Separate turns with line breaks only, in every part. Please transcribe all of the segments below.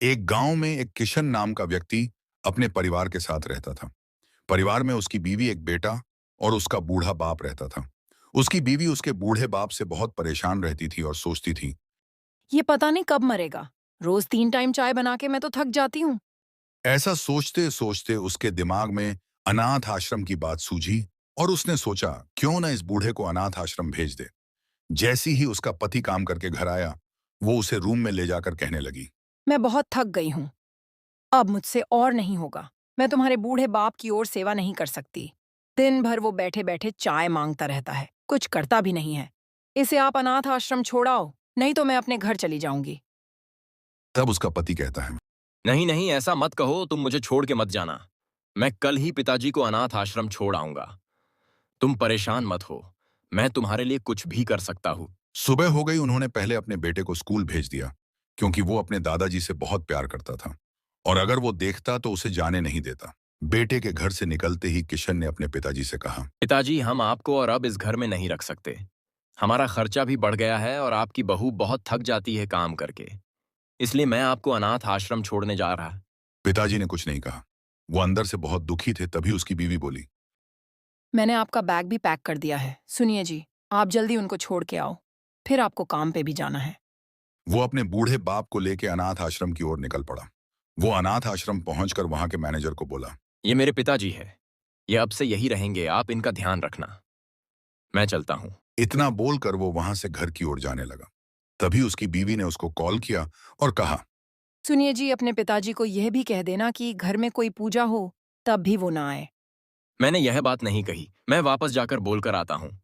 एक गांव में एक किशन नाम का व्यक्ति अपने परिवार के साथ रहता था। परिवार में उसकी बीवी, एक बेटा और उसका बूढ़ा बाप रहता था। उसकी बीवी उसके बूढ़े बाप से बहुत परेशान रहती थी और सोचती थी।
ये पता नहीं कब मरेगा। रोज 3 टाइम चाय बना के मैं तो थक जाती हूँ।
ऐसा सोचते सोचते उसके दिमाग में अनाथ आश्रम की बात सूझी और उसने सोचा, क्यों ना इस बूढ़े को अनाथ आश्रम भेज दे। जैसी ही उसका पति काम करके घर आया, वो उसे रूम में ले जाकर कहने लगी।
मैं बहुत थक गई हूँ। अब मुझसे और नहीं होगा। मैं तुम्हारे बूढ़े बाप की ओर सेवा नहीं कर सकती। दिन भर वो बैठे-बैठे चाय मांगता रहता है, कुछ करता भी नहीं है। इसे आप अनाथ आश्रम छोड़ाओ, नहीं तो मैं अपने घर चली जाऊंगी।
तब उसका पति कहता है।
नहीं नहीं, ऐसा मत कहो, तुम मुझे छोड़ के मत जाना। मैं कल ही पिताजी को अनाथ आश्रम छोड़ आऊंगा। तुम परेशान मत हो, मैं तुम्हारे लिए कुछ भी कर सकता हूँ।
सुबह हो गई। उन्होंने पहले अपने बेटे को स्कूल भेज दिया, क्योंकि वो अपने दादाजी से बहुत प्यार करता था और अगर वो देखता तो उसे जाने नहीं देता। बेटे के घर से निकलते ही किशन ने अपने पिताजी से कहा।
पिताजी, हम आपको और अब इस घर में नहीं रख सकते। हमारा खर्चा भी बढ़ गया है और आपकी बहू बहुत थक जाती है काम करके। इसलिए मैं आपको अनाथ आश्रम छोड़ने जा रहा।
पिताजी ने कुछ नहीं कहा। वो अंदर से बहुत दुखी थे। तभी उसकी बीवी बोली।
मैंने आपका बैग भी पैक कर दिया है। सुनिए जी, आप जल्दी उनको छोड़ के आओ। फिर आपको काम पे भी जाना है।
वो अपने बूढ़े बाप को लेकर अनाथ आश्रम की ओर निकल पड़ा। वो अनाथ आश्रम पहुंचकर वहां के मैनेजर को बोला।
ये मेरे पिताजी है। ये अब से यही रहेंगे, आप इनका ध्यान रखना। मैं चलता हूँ।
इतना बोलकर वो वहां से घर की ओर जाने लगा। तभी उसकी बीवी ने उसको कॉल किया और कहा।
सुनिए जी, अपने पिताजी को यह भी कह देना कि घर में कोई पूजा हो, तब भी वो ना आए।
मैंने यह बात नहीं कही, मैं वापस जाकर बोलकर आता हूँ।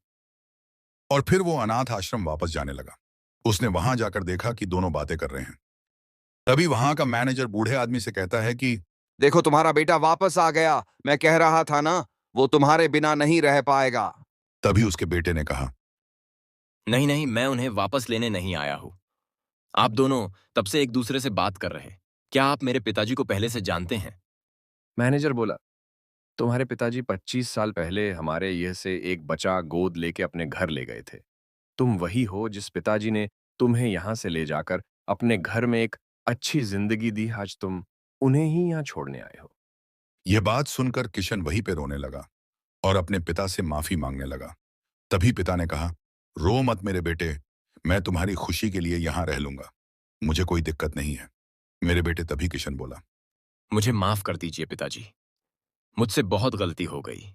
और फिर वो अनाथ आश्रम वापस जाने लगा। उसने वहां जाकर देखा कि दोनों बातें कर रहे हैं। तभी वहां का मैनेजर बूढ़े आदमी से कहता है कि
देखो, तुम्हारा बेटा वापस आ गया। मैं कह रहा था ना, वो तुम्हारे बिना नहीं रह पाएगा।
तभी उसके बेटे ने कहा।
नहीं नहीं, मैं उन्हें वापस लेने नहीं आया हूँ। आप दोनों तब से एक दूसरे से बात कर रहे। क्या आप मेरे पिताजी को पहले से जानते हैं?
मैनेजर बोला, तुम्हारे पिताजी 25 साल पहले हमारे यह से एक बच्चा गोद लेके अपने घर ले गए थे। तुम वही हो जिस पिताजी ने तुम्हें यहाँ से ले जाकर अपने घर में एक अच्छी जिंदगी दी। आज तुम उन्हें ही यहाँ छोड़ने आए हो।
यह बात सुनकर किशन वहीं पे रोने लगा और अपने पिता से माफी मांगने लगा। तभी पिता ने कहा, रो मत मेरे बेटे, मैं तुम्हारी खुशी के लिए यहाँ रह लूंगा। मुझे कोई दिक्कत नहीं है। मेरे बेटे। तभी किशन बोला।
मुझे माफ कर दीजिए पिताजी, मुझसे बहुत गलती हो गई।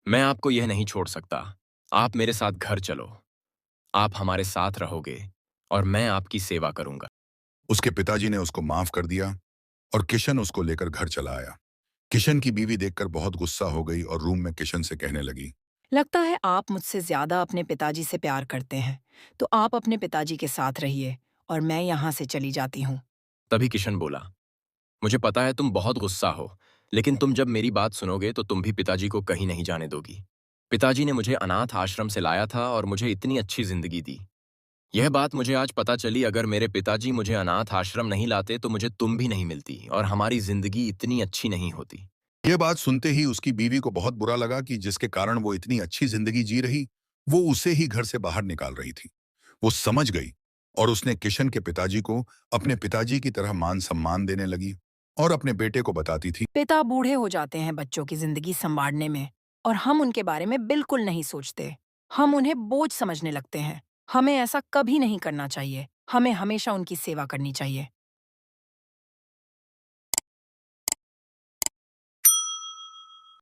मैं आपको यह नहीं छोड़ सकता। आप मेरे साथ घर चलो। आप हमारे साथ रहोगे और मैं आपकी सेवा करूंगा।
उसके पिताजी ने उसको माफ कर दिया और किशन उसको लेकर घर चला आया। किशन की बीवी देखकर बहुत गुस्सा हो गई और रूम में किशन से कहने लगी।
लगता है आप मुझसे ज्यादा अपने पिताजी से प्यार करते हैं, तो आप अपने पिताजी के साथ रहिए और मैं यहाँ से चली जाती हूँ।
तभी किशन बोला, मुझे पता है तुम बहुत गुस्सा हो, लेकिन तुम जब मेरी बात सुनोगे तो तुम भी पिताजी को कहीं नहीं जाने दोगी। पिताजी ने मुझे अनाथ आश्रम से लाया था और मुझे इतनी अच्छी जिंदगी दी। यह बात मुझे आज पता चली, अगर मेरे पिताजी मुझे अनाथ आश्रम नहीं लाते तो मुझे तुम भी नहीं मिलती और हमारी जिंदगी इतनी अच्छी नहीं होती।
यह बात सुनते ही उसकी बीवी को बहुत बुरा लगा कि जिसके कारण वो इतनी अच्छी जिंदगी जी रही, वो उसे ही घर से बाहर निकाल रही थी। वो समझ गई और उसने किशन के पिताजी को अपने पिताजी की तरह मान सम्मान देने लगी और अपने बेटे को बताती थी।
पिता बूढ़े हो जाते हैं बच्चों की जिंदगी संवारने में, और हम उनके बारे में बिल्कुल नहीं सोचते। हम उन्हें बोझ समझने लगते हैं। हमें ऐसा कभी नहीं करना चाहिए। हमें हमेशा उनकी सेवा करनी चाहिए।